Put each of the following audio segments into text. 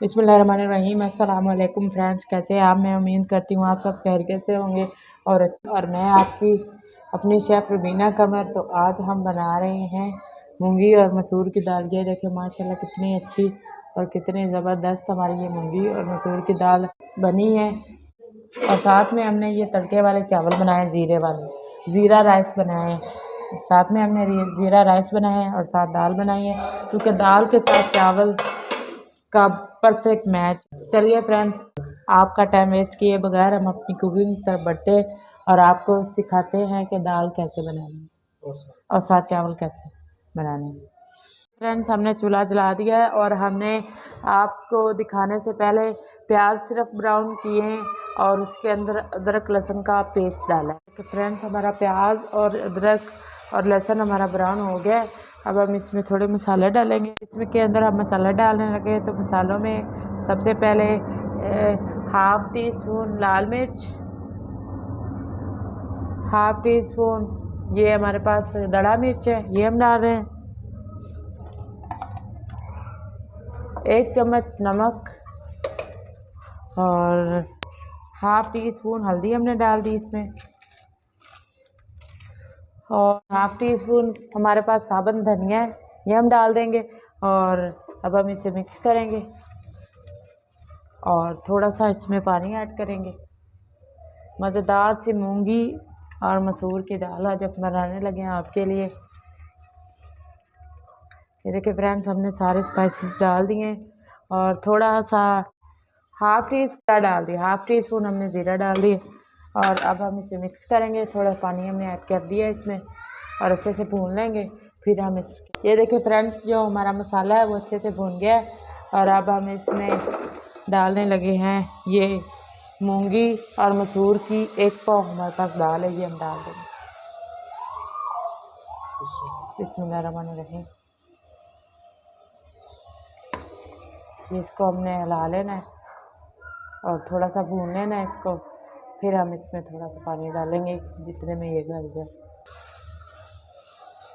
बिस्मिल्लाहिर्रहमानिर्रहीम। अस्सलाम वालेकुम फ्रेंड्स, कैसे हैं आप? मैं उम्मीद करती हूँ आप सब खैरियत से होंगे और मैं आपकी अपनी शेफ़ रुबीना कमर। तो आज हम बना रहे हैं मूंगी और मसूर की दाल। ये देखें माशाल्लाह कितनी अच्छी और कितनी ज़बरदस्त हमारी ये मूंगी और मसूर की दाल बनी है। और साथ में हमने ये तड़के वाले चावल बनाए, ज़ीरे वाले ज़ीरा राइस बनाए हैं। साथ में हमने ज़ीरा राइस बनाए हैं और साथ दाल बनाई है, क्योंकि दाल के साथ चावल का परफेक्ट मैच। चलिए फ्रेंड्स, आपका टाइम वेस्ट किए बगैर हम अपनी कुकिंग की तरफ बढ़ते और आपको सिखाते हैं कि दाल कैसे बनानी है और साथ चावल कैसे बनाने हैं। फ्रेंड्स, हमने चूल्हा जला दिया है और हमने आपको दिखाने से पहले प्याज सिर्फ ब्राउन किए हैं और उसके अंदर अदरक लहसुन का पेस्ट डाला है। तो फ्रेंड्स, हमारा प्याज और अदरक और लहसुन हमारा ब्राउन हो गया है। अब हम इसमें थोड़े मसाले डालेंगे। इसमें के अंदर हम मसाला डालने लगे तो मसालों में सबसे पहले हाफ़ टी स्पून लाल मिर्च, हाफ़ टी स्पून ये हमारे पास दड़ा मिर्च है, ये हम डाल रहे हैं। 1 चम्मच नमक और हाफ़ टी स्पून हल्दी हमने डाल दी इसमें और हाफ़ टी स्पून हमारे पास साबुत धनिया है, ये हम डाल देंगे। और अब हम इसे मिक्स करेंगे और थोड़ा सा इसमें पानी ऐड करेंगे। मज़ेदार सी मूंगी और मसूर की दाल आज हम बनाने लगे हैं आपके लिए। ये देखिए फ्रेंड्स, हमने सारे स्पाइसेस डाल दिए और थोड़ा सा हाफ़ टी स्पून डाल दिया, हाफ़ टी स्पून हमने ज़ीरा डाल दिया और अब हम इसे मिक्स करेंगे। थोड़ा पानी हमने ऐड कर दिया इसमें और अच्छे से भून लेंगे। फिर हम ये देखिए फ्रेंड्स, जो हमारा मसाला है वो अच्छे से भून गया है और अब हम इसमें डालने लगे हैं ये मूंगी और मसूर की 1 पाव हमारे पास दाल है, ये हम डाल देंगे। बिस्मिल्लाहिर्रहमानिर्रहीम। इसको हमने हिला लेना है और थोड़ा सा भून लेना है इसको। फिर हम इसमें थोड़ा सा पानी डालेंगे जितने में ये गल जाए।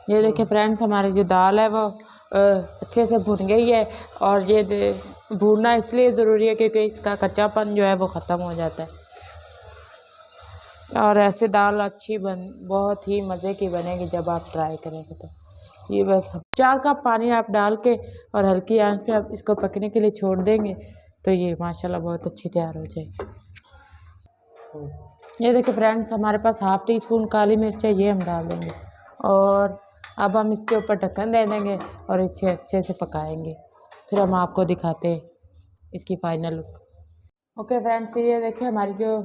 ये देखिए फ्रेंड्स, हमारी जो दाल है वो अच्छे से भुन गई है और ये भूनना इसलिए ज़रूरी है क्योंकि इसका कच्चापन जो है वो ख़त्म हो जाता है और ऐसे दाल अच्छी बहुत ही मज़े की बनेगी जब आप ट्राई करेंगे। तो ये बस 4 कप पानी आप डाल के और हल्की आंच पे आप इसको पकने के लिए छोड़ देंगे तो ये माशाल्लाह बहुत अच्छी तैयार हो जाएगी। ये देखिए फ्रेंड्स, हमारे पास हाफ़ टी स्पून काली मिर्च है, ये हम डाल देंगे और अब हम इसके ऊपर ढक्कन दे देंगे और इसे अच्छे से पकाएंगे। फिर हम आपको दिखाते हैं इसकी फाइनल लुक। ओके फ्रेंड्स, ये देखिए हमारी जो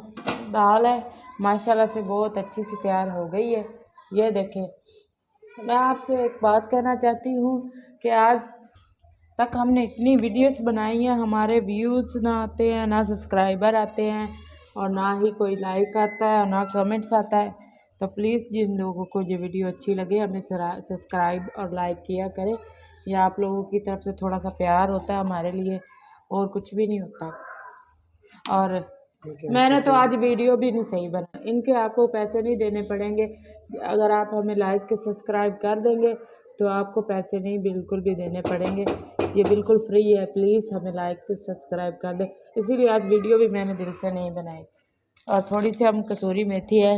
दाल है माशाल्लाह से बहुत अच्छी सी तैयार हो गई है। ये देखें, मैं आपसे एक बात कहना चाहती हूँ कि आज तक हमने इतनी वीडियोस बनाई हैं, हमारे व्यूज़ ना आते हैं, ना सब्सक्राइबर आते हैं और ना ही कोई लाइक आता है और ना कमेंट्स आता है। तो प्लीज़ जिन लोगों को ये वीडियो अच्छी लगे हमें सब्सक्राइब और लाइक किया करें। यह आप लोगों की तरफ से थोड़ा सा प्यार होता है हमारे लिए और कुछ भी नहीं होता। और मैंने तो आज वीडियो भी नहीं सही बना, इनके आपको पैसे नहीं देने पड़ेंगे। अगर आप हमें लाइक के सब्सक्राइब कर देंगे तो आपको पैसे नहीं बिल्कुल भी देने पड़ेंगे, ये बिल्कुल फ्री है। प्लीज़ हमें लाइक के सब्सक्राइब कर दें। इसीलिए आज वीडियो भी मैंने दिल से नहीं बनाई। और थोड़ी सी हम कसूरी मेथी है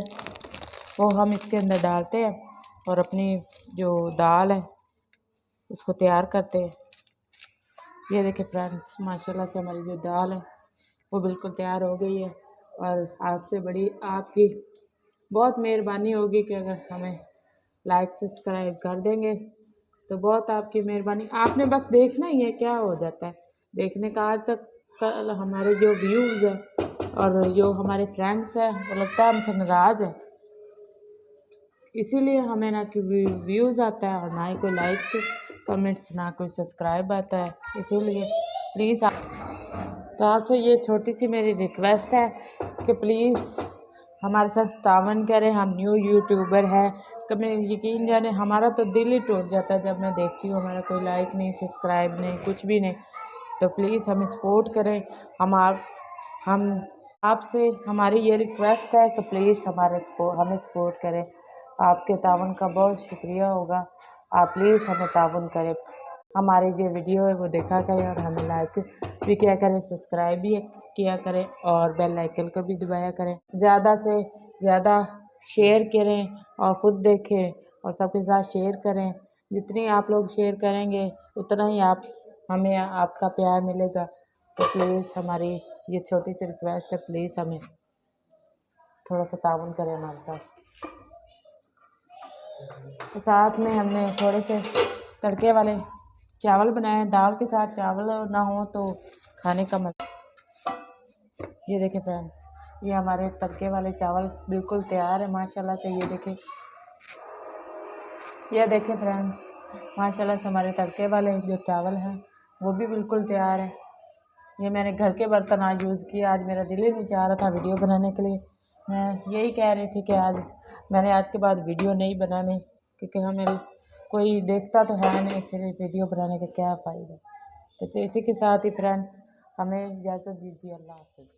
वो हम इसके अंदर डालते हैं और अपनी जो दाल है उसको तैयार करते हैं। ये देखिए फ्रेंड्स, माशाल्लाह से हमारी जो दाल है वो बिल्कुल तैयार हो गई है और आपसे बड़ी आपकी बहुत मेहरबानी होगी कि अगर हमें लाइक सब्सक्राइब कर देंगे तो बहुत आपकी मेहरबानी। आपने बस देखना ही है, क्या हो जाता है देखने का। आज तक हमारे जो व्यूज़ हैं और जो हमारे फ्रेंड्स हैं वो लगता है हमसे नाराज़ है, इसीलिए हमें ना कि व्यूज़ आता है और ना ही कोई लाइक कमेंट्स, ना कोई सब्सक्राइब आता है। इसीलिए प्लीज़ तो आपसे ये छोटी सी मेरी रिक्वेस्ट है कि प्लीज़ हमारे साथ तावन करें। हम न्यू यूट्यूबर हैं, कभी यकीन जाने हमारा तो दिल ही टूट जाता है जब मैं देखती हूँ हमारा कोई लाइक नहीं, सब्सक्राइब नहीं, कुछ भी नहीं। तो प्लीज़ हमें सपोर्ट करें। हम आपसे हमारी ये रिक्वेस्ट है कि प्लीज़ हमें सपोर्ट करें। आपके तावन का बहुत शुक्रिया होगा। आप प्लीज़ हमें तावन करें, हमारी जो वीडियो है वो देखा करें और हमें लाइक भी किया करें, सब्सक्राइब भी किया करें और बेल आइकन को भी दबाया करें। ज़्यादा से ज़्यादा शेयर करें और ख़ुद देखें और सबके साथ शेयर करें। जितनी आप लोग शेयर करेंगे उतना ही हमें आपका प्यार मिलेगा। तो प्लीज़ हमारी ये छोटी सी रिक्वेस्ट है, प्लीज़ हमें थोड़ा सा ताउन करें हमारे साथ। तो साथ में हमने थोड़े से तड़के वाले चावल बनाए। दाल के साथ चावल ना हो तो खाने का मज़ा। ये देखें फ्रेंड्स, ये हमारे तड़के वाले चावल बिल्कुल तैयार है माशाल्लाह से। ये देखें फ्रेंड्स, माशाल्लाह से हमारे तड़के वाले जो चावल हैं वो भी बिल्कुल तैयार है। ये मैंने घर के बर्तन आज यूज़ किए। आज मेरा दिल ही नहीं चाह रहा था वीडियो बनाने के लिए। मैं यही कह रही थी कि आज के बाद वीडियो नहीं बनानी, क्योंकि हमें कोई देखता तो है नहीं, फिर वीडियो बनाने का क्या फ़ायदा। तो इसी के साथ ही फ्रेंड्स हमें इजाज़त दीजिए। अल्लाह हाफ़िज़।